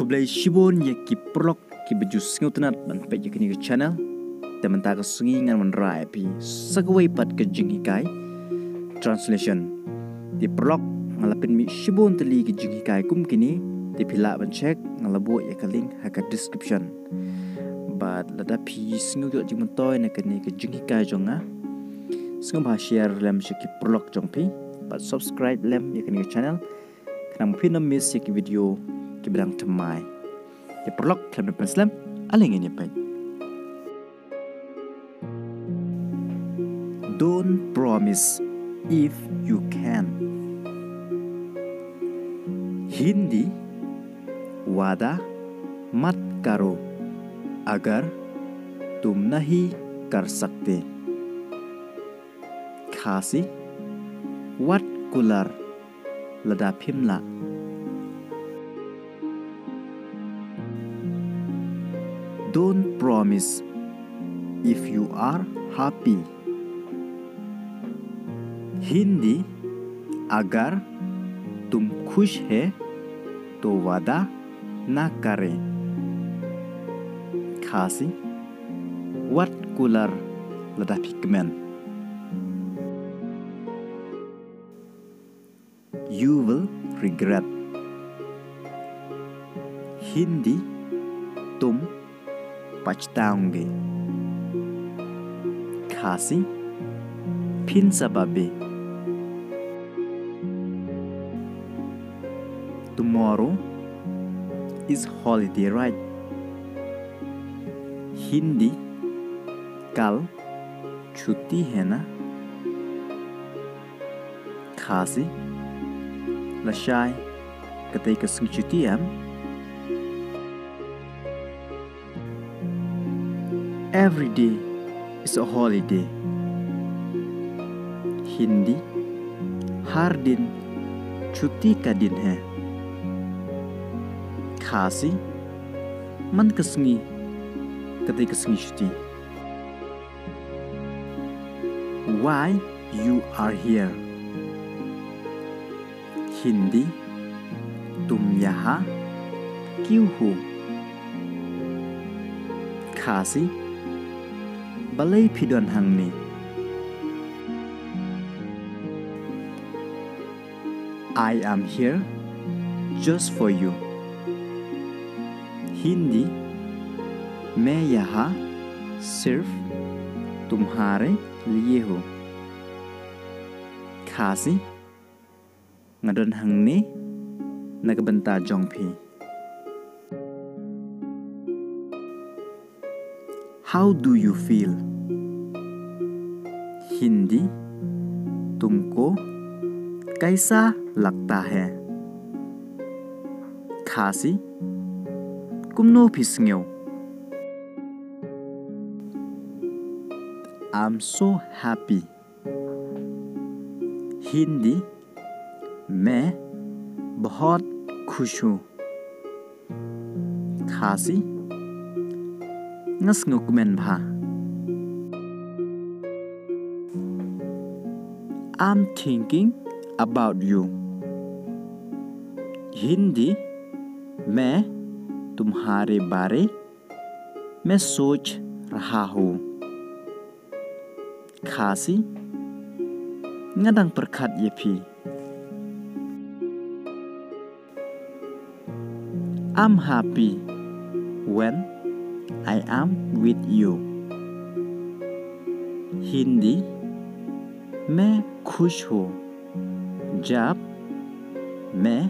Kublai shibon ya ki prolog ki bejus itynnad ban pe ya kini ke channel teman ta ka sungi ngan man rai pi sagway pat ke jing hikai translation di prolog ngalapin mi shibon teli ke jing hikai kum kini di pila ban check ngalabo ya ka link haka description but lada pi singu yo jing toy na kini ke jing hikai jonga singum ha share lem shi ki prolog jong pi but subscribe lem ya kini ke channel kanang phin na miss ya ki video ki bidang temai ya prolog klem Muslim aling ini pai. Don't promise if you can. Hindi वादा मत करो अगर तुम नहीं कर सकते. Khasi wat Kular lada phimla. Don't promise if you are happy. Hindi अगर तुम खुश है तो वादा ना करें. Khasi wat Kular lada pigmen. You will regret. Hindi तुम पछताओगे. Khasi phin sababe. Tomorrow is holiday, right? Hindi kal छुट्टी है ना. Khasi lashai ketika sung cuti am. Every day is a holiday. Hindi har din छुट्टी का दिन है. Khasi man kesengi ketika sengi cuti. Why you are here? Hindi तुम यहाँ क्यों हो? Khasi balai pidon Hangne. I am here just for you. Hindi मैं यहाँ सिर्फ तुम्हारे लिए हूँ. Khasi ngadon Hangne nagabanta Jong pi. How do you feel? Hindi तुमको कैसा लगता है? Khasi kumno pisngyo. I'm so happy. Hindi मैं बहुत खुश हूँ. Khasi ngas ngukumen bha. I'm thinking about you. Hindi मैं तुम्हारे बारे में सोच रहा हूँ. Khasi ngadang perkat yepi. I'm happy when I am with you. Hindi मैं खुश हूँ जब मैं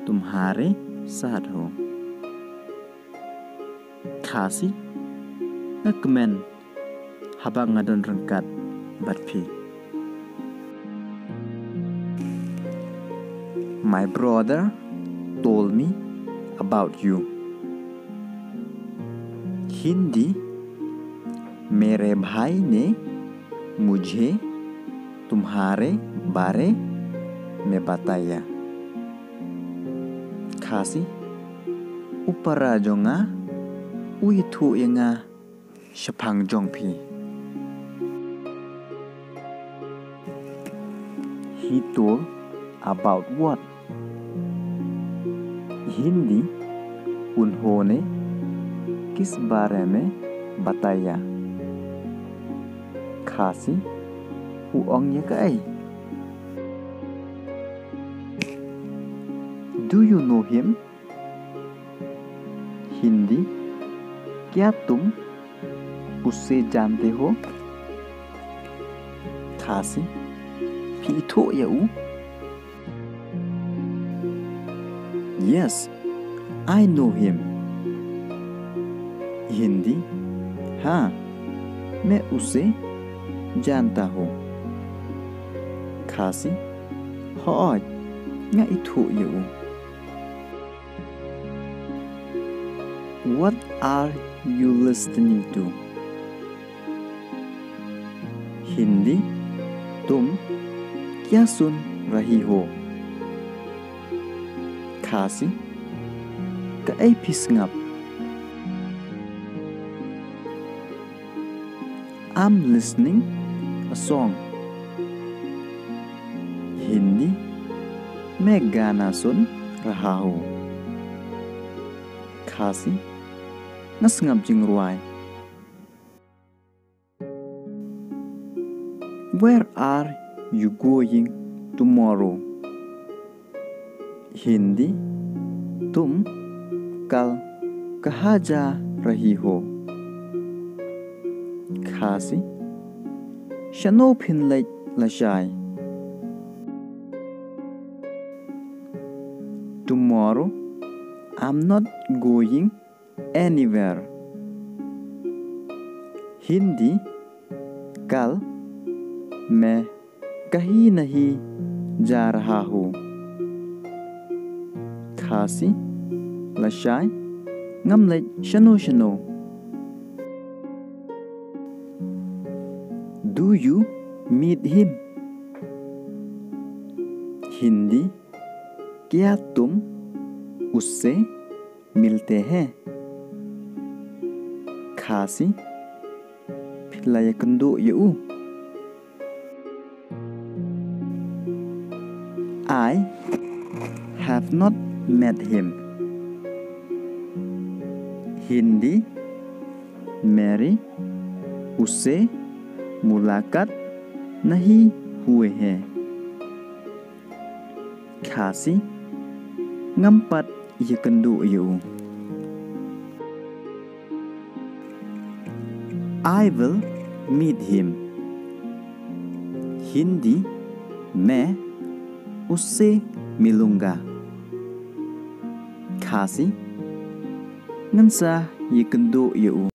तुम्हारे साथ हूँ. Khasi ngakmen habang ngadon rengkat batpi. My brother told me about you. Hindi मेरे भाई ने मुझे तुम्हारे बारे में बताया. Khasi upara jonga uithu yenga shapang Jong pi. He told about what? Hindi उन्होंने किस बारे में बताया? Khasi uangnya kai. Do you know him? Hindi, क्या तुम उससे जानते हो? Khasi, iehnoh ya u? Yes, I know him. Hindi, हाँ, मैं उसे जानता हूँ. Khasi, hỏi, nga iehnoh ya u? What are you listening to? Hindi, तुम क्या सुन रही हो? Khasi, cái phis ngap. I'm listening a song. Hindi, मैं गाना सुन रहा हूँ. Khasi, ngas ngap jing ruai. Where are you going tomorrow? Hindi, तुम कल कहाँ जा रही हो? Khasi, shano phin late la shai. Tomorrow, I'm not going anywhere. Hindi, कल मैं कहीं नहीं जा रहा हूँ. Khasi, la shai, ngam late shano. Do you meet him? Hindi, क्या तुम उससे मिलते हैं? Khasi, pilaya kendo ya u? I have not met him. Hindi, मेरी उससे मुलाकात नहीं हुए हैं. Khasi, ngampat ya kendo ya u? I will meet him. Hindi, मैं उससे मिलूंगा. Khasi, ngansa ya kendo ya u?